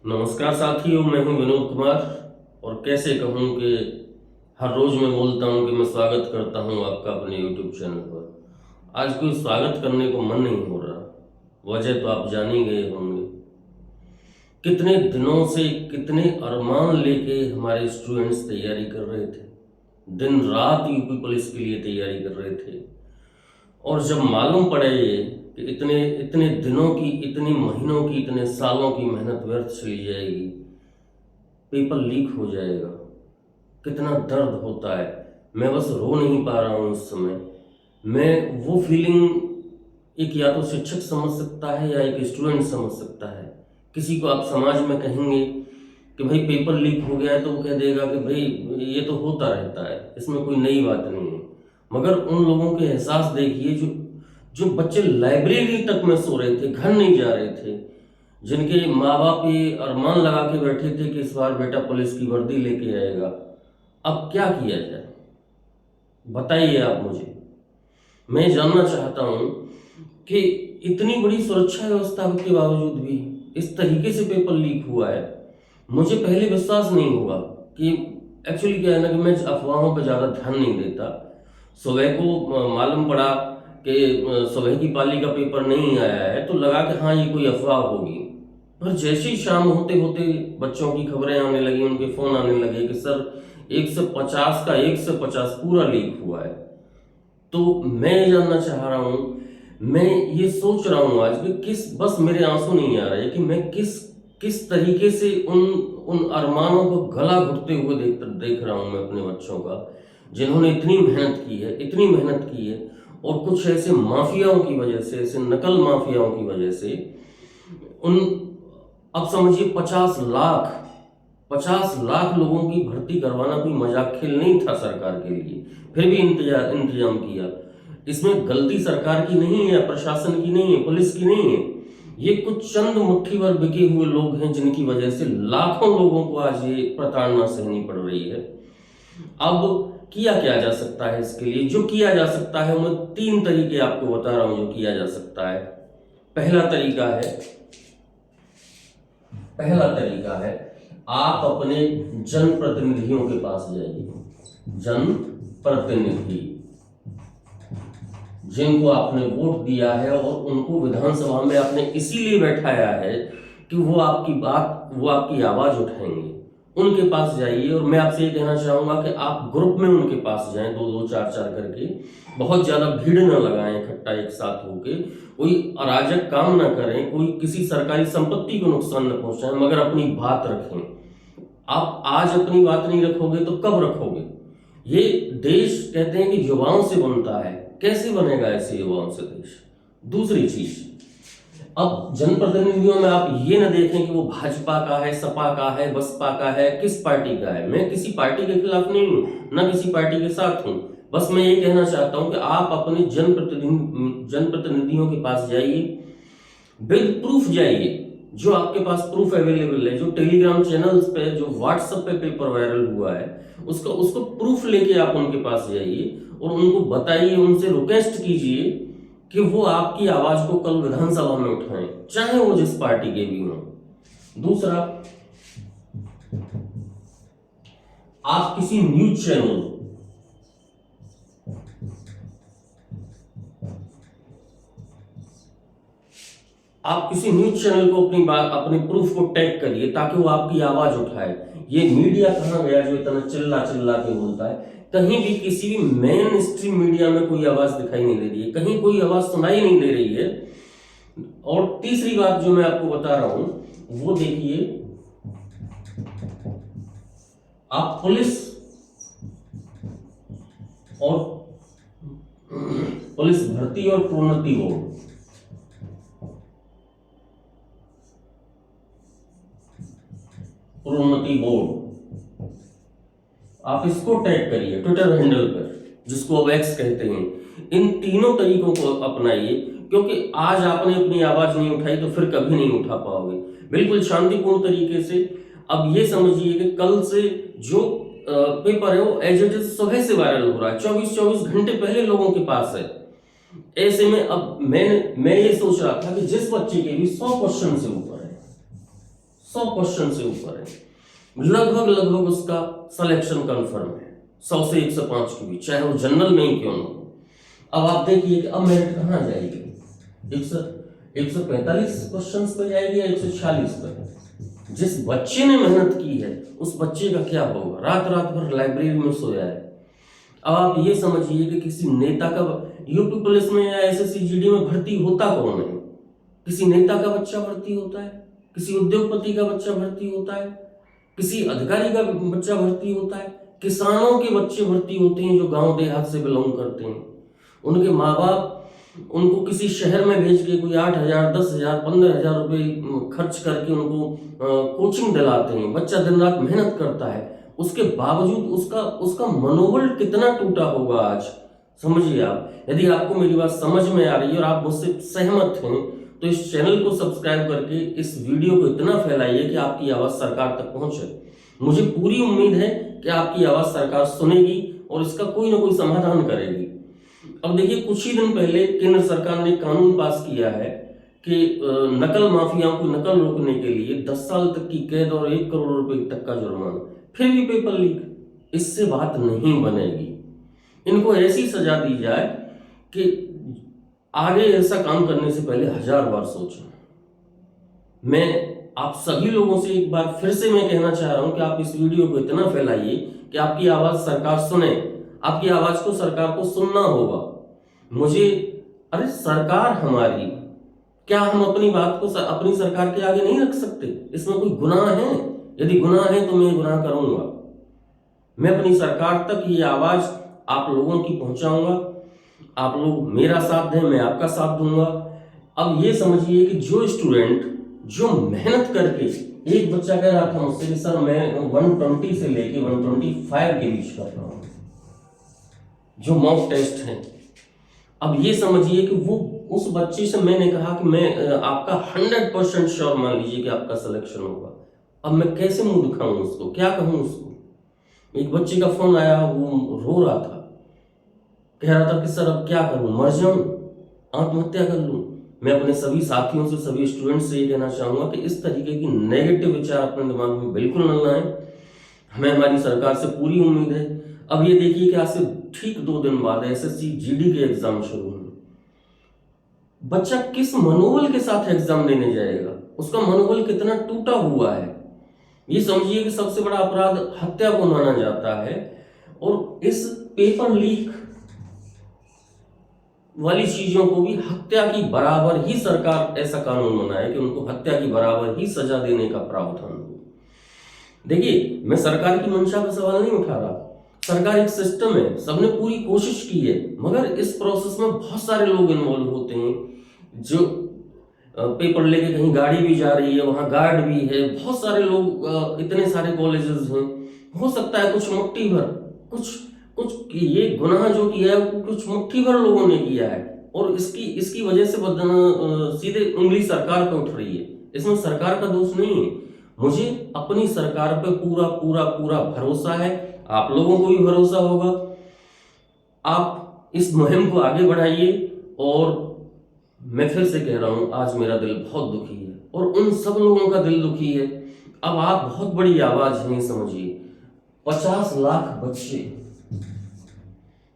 नमस्कार साथियों, मैं हूं विनोद कुमार। और कैसे कहूं कि हर रोज मैं बोलता हूं कि मैं स्वागत करता हूं आपका अपने YouTube चैनल पर। आज कोई स्वागत करने को मन नहीं हो रहा। वजह तो आप जान ही गए होंगे। कितने दिनों से कितने अरमान लेके हमारे स्टूडेंट्स तैयारी कर रहे थे, दिन रात यूपी पुलिस के लिए तैयारी कर रहे थे। और जब मालूम पड़े ये कि इतने इतने दिनों की, इतने महीनों की, इतने सालों की मेहनत व्यर्थ चली जाएगी, पेपर लीक हो जाएगा, कितना दर्द होता है। मैं बस रो नहीं पा रहा हूँ उस समय। मैं वो फीलिंग एक या तो शिक्षक समझ सकता है या एक स्टूडेंट समझ सकता है। किसी को आप समाज में कहेंगे कि भाई पेपर लीक हो गया है, तो वो कह देगा कि भाई ये तो होता रहता है, इसमें कोई नई बात नहीं है। मगर उन लोगों के एहसास देखिए जो जो बच्चे लाइब्रेरी तक में सो रहे थे, घर नहीं जा रहे थे, जिनके माँ बाप ये अरमान लगा के बैठे थे कि इस बार बेटा पुलिस की वर्दी लेके आएगा। अब क्या किया जाए, बताइए आप मुझे। मैं जानना चाहता हूँ कि इतनी बड़ी सुरक्षा व्यवस्था के बावजूद भी इस तरीके से पेपर लीक हुआ है। मुझे पहले विश्वास नहीं हुआ कि एक्चुअली क्या है ना कि मैं अफवाहों पर ज़्यादा ध्यान नहीं देता। सुबह को मालूम पड़ा कि सुबह की पाली का पेपर नहीं आया है, तो लगा कि हाँ ये कोई अफवाह होगी। पर जैसे ही शाम होते होते बच्चों की खबरें आने लगी, उनके फ़ोन आने लगे कि सर 150 का 150 पूरा लीक हुआ है। तो मैं ये जानना चाह रहा हूँ, मैं ये सोच रहा हूँ आज कि किस, बस मेरे आंसू नहीं आ रहे कि मैं किस किस तरीके से उन उन अरमानों को गला घुटते हुए देख रहा हूँ मैं अपने बच्चों का, जिन्होंने इतनी मेहनत की है, इतनी मेहनत की है। और कुछ ऐसे माफियाओं की वजह से, ऐसे नकल माफियाओं की वजह से उन, अब समझिए 50 लाख लोगों की भर्ती करवाना कोई मजाक खेल नहीं था सरकार के लिए, फिर भी इंतजाम किया। इसमें गलती सरकार की नहीं है, प्रशासन की नहीं है, पुलिस की नहीं है। ये कुछ चंद मुट्ठी भर बिके हुए लोग हैं जिनकी वजह से लाखों लोगों को आज ये प्रताड़ना सहनी पड़ रही है। अब किया क्या जा सकता है इसके लिए? जो किया जा सकता है मैं 3 तरीके आपको बता रहा हूं जो किया जा सकता है। पहला तरीका है आप अपने जनप्रतिनिधियों के पास जाइए। जनप्रतिनिधि, जिनको आपने वोट दिया है और उनको विधानसभा में आपने इसीलिए बैठाया है कि वो आपकी आवाज उठाएंगे, उनके पास जाइए। और मैं आपसे ये कहना चाहूंगा कि आप ग्रुप में उनके पास जाएं, 2-2 4-4 करके। बहुत ज्यादा भीड़ न लगाएं इकट्ठा एक साथ होके, कोई अराजक काम ना करें, कोई किसी सरकारी संपत्ति को नुकसान न पहुंचाएं, मगर अपनी बात रखें। आप आज अपनी बात नहीं रखोगे तो कब रखोगे? ये देश कहते हैं कि युवाओं से बनता है, कैसे बनेगा ऐसे युवाओं से देश? दूसरी चीज, अब जनप्रतिनिधियों में आप ये ना देखें कि वो भाजपा का है, सपा का है, बसपा का है, किस पार्टी का है। मैं किसी पार्टी के खिलाफ नहीं हूं, ना किसी पार्टी के साथ हूं। बस मैं ये कहना चाहता हूं कि आप अपने जनप्रतिनिधियों के पास जाइए, विद प्रूफ जाइए। जो आपके पास प्रूफ अवेलेबल है, जो टेलीग्राम चैनल्स पे, जो व्हाट्सएप पे पेपर वायरल हुआ है, उसको प्रूफ लेके आप उनके पास जाइए और उनको बताइए, उनसे रिक्वेस्ट कीजिए कि वो आपकी आवाज को कल विधानसभा में उठाएं, चाहे वो जिस पार्टी के भी हों। दूसरा, आप किसी न्यूज चैनल को अपनी बात, अपने प्रूफ को टैग करिए ताकि वो आपकी आवाज उठाए। ये मीडिया कहां गया जो इतना चिल्ला चिल्ला के बोलता है? कहीं भी किसी भी मेन स्ट्रीम मीडिया में कोई आवाज दिखाई नहीं दे रही है, कहीं कोई आवाज सुनाई नहीं दे रही है। और तीसरी बात जो मैं आपको बता रहा हूं वो देखिए, आप पुलिस भर्ती और प्रोन्नति बोर्ड, आप इसको टैग करिए ट्विटर हैंडल पर, जिसको अब एक्स कहते हैं। इन तीनों तरीकों को अपनाइए, क्योंकि आज आपने अपनी आवाज नहीं उठाई तो फिर कभी नहीं उठा पाओगे। बिल्कुल शांतिपूर्ण तरीके से अब ये समझिए कि कल से जो पेपर है वो एज इट इज सुबह से वायरल हो रहा है, 24 घंटे पहले लोगों के पास है। ऐसे में अब मैं ये सोच रहा था कि जिस बच्चे के भी 100 क्वेश्चन से ऊपर है, 100 क्वेश्चन से ऊपर है, लगभग उसका सिलेक्शन कंफर्म है 100 से 105 के बीच, चाहे वो जनरल में ही क्यों ना हो। अब आप देखिए कि अब मेरिट कहाँ जाएगी, 145 क्वेश्चन पे जाएगी या 146 पे। जिस बच्चे ने मेहनत की है उस बच्चे का क्या होगा, रात भर लाइब्रेरी में सोया है। अब आप ये समझिए कि किसी नेता का यूपी पुलिस में या एसएससी जीडी में भर्ती होता कौन है, किसी नेता का बच्चा भर्ती होता है, किसी उद्योगपति का बच्चा भर्ती होता है, किसी अधिकारी का बच्चा भर्ती होता है, किसानों के बच्चे भर्ती होते हैं जो गांव देहात से बिलोंग करते हैं। उनके माँ बाप उनको किसी शहर में भेज के कोई 8,000, 10,000, 15,000 रुपये खर्च करके उनको कोचिंग दिलाते हैं। बच्चा दिन रात मेहनत करता है, उसके बावजूद उसका मनोबल कितना टूटा होगा आज, समझिए आप। यदि आपको मेरी बात समझ में आ रही है और आप मुझसे सहमत हैं तो इस चैनल को सब्सक्राइब करके इस वीडियो को इतना फैलाइए कि आपकी आवाज़ सरकार तक पहुंचे। मुझे पूरी उम्मीद है कि आपकी आवाज़ सरकार सुनेगी और इसका कोई ना कोई समाधान करेगी। अब देखिए, कुछ ही दिन पहले केंद्र सरकार ने कानून पास किया है कि नकल माफियाओं को नकल रोकने के लिए 10 साल तक की कैद और 1 करोड़ रुपए तक का जुर्माना। फिर भी पेपर लीक, इससे बात नहीं बनेगी। इनको ऐसी सजा दी जाए कि आगे ऐसा काम करने से पहले 1000 बार सोचें। मैं आप सभी लोगों से एक बार फिर से मैं कहना चाह रहा हूं कि आप इस वीडियो को इतना फैलाइए कि आपकी आवाज सरकार सुने। आपकी आवाज को सरकार को सुनना होगा। अरे सरकार हमारी, क्या हम अपनी बात को अपनी सरकार के आगे नहीं रख सकते? इसमें कोई गुनाह है? यदि गुनाह है तो मैं गुनाह करूंगा। मैं अपनी सरकार तक ये आवाज आप लोगों की पहुंचाऊंगा। आप लोग मेरा साथ दें, मैं आपका साथ दूंगा। अब ये समझिए कि जो स्टूडेंट जो मेहनत करके, एक बच्चा कह रहा था मुझसे कि सर मैं 120 से लेके 125 के बीच कर रहा हूं जो मॉक टेस्ट है। अब ये समझिए कि वो उस बच्चे से मैंने कहा कि मैं आपका 100% श्योर मान लीजिए कि आपका सिलेक्शन होगा। अब मैं कैसे मुंह दिखाऊं उसको, क्या कहूं उसको? एक बच्चे का फोन आया, वो रो रहा था, कह रहा था कि सर अब क्या करूं, मर जाऊं, आत्महत्या कर लूं। मैं अपने सभी साथियों से, सभी स्टूडेंट्स से ये कहना चाहूंगा कि इस तरीके की नेगेटिव विचार अपने दिमाग में बिल्कुल न लाएं। हमें हमारी सरकार से पूरी उम्मीद है। अब ये देखिए कि आज से ठीक 2 दिन बाद एसएससी जीडी के एग्जाम शुरू होंगे। बच्चा किस मनोबल के साथ एग्जाम देने जाएगा, उसका मनोबल कितना टूटा हुआ है। ये समझिए कि सबसे बड़ा अपराध हत्या को माना जाता है और इस पेपर लीक वाली चीजों को भी हत्या की बराबर ही सरकार ऐसा कानून बनाए कि उनको हत्या की बराबर ही सजा देने का प्रावधान हो। देखिए, मैं सरकार की मंशा का सवाल नहीं उठा रहा। सरकार एक सिस्टम है, सबने पूरी कोशिश की है, मगर इस प्रोसेस में बहुत सारे लोग इन्वॉल्व होते हैं। जो पेपर लेके कहीं गाड़ी भी जा रही है, वहां गार्ड भी है, बहुत सारे लोग, इतने सारे कॉलेजेस हैं। हो सकता है कुछ मुट्ठी भर, कुछ ये गुनाह जो किया है कुछ मुट्ठी भर लोगों ने किया है और इसकी वजह से सीधे उंगली सरकार पे उठ रही है। इसमें सरकार का दोष नहीं है। मुझे अपनी सरकार पे पूरा पूरा पूरा भरोसा है। आप लोगों को भी भरोसा होगा। आप इस मुहिम को आगे बढ़ाइए। और मैं फिर से कह रहा हूं, आज मेरा दिल बहुत दुखी है और उन सब लोगों का दिल दुखी है। अब आप बहुत बड़ी आवाज नहीं समझिए, 50 लाख बच्चे,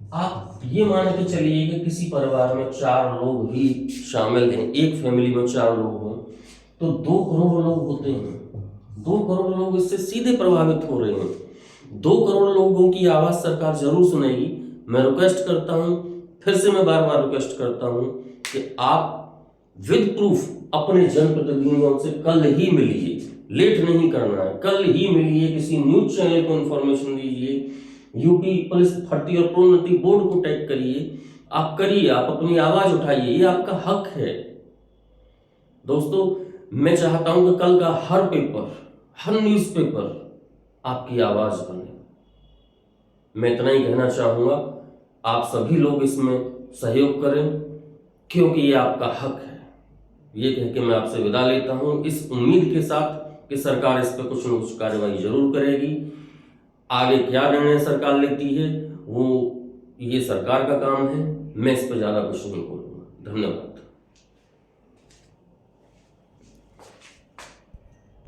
आप ये मान के चलिए कि किसी परिवार में 4 लोग भी शामिल हैं, एक फैमिली में 4 लोग हों तो 2 करोड़ लोग होते हैं। 2 करोड़ लोग इससे सीधे प्रभावित हो रहे हैं। 2 करोड़ लोगों की आवाज सरकार जरूर सुनेगी। मैं रिक्वेस्ट करता हूं, फिर से मैं बार बार रिक्वेस्ट करता हूं कि आप विद प्रूफ अपने जनप्रतिनिधियों से कल ही मिलिए, लेट नहीं करना है, कल ही मिलिए। किसी न्यूज चैनल को इंफॉर्मेशन दीजिए, यूपी पुलिस भर्ती और प्रोन्नति बोर्ड को टैग करिए। आप करिए, आप अपनी आवाज उठाइए, ये आपका हक है। दोस्तों, मैं चाहता हूं कि कल का हर पेपर, हर न्यूज़पेपर आपकी आवाज बने। मैं इतना ही कहना चाहूंगा, आप सभी लोग इसमें सहयोग करें क्योंकि ये आपका हक है। ये कह के मैं आपसे विदा लेता हूं, इस उम्मीद के साथ कि सरकार इस पर कुछ न कुछ कार्रवाई जरूर करेगी। आगे क्या निर्णय सरकार लेती है वो ये सरकार का काम है। मैं इस पर ज्यादा कुछ नहीं बोलूंगा। धन्यवाद।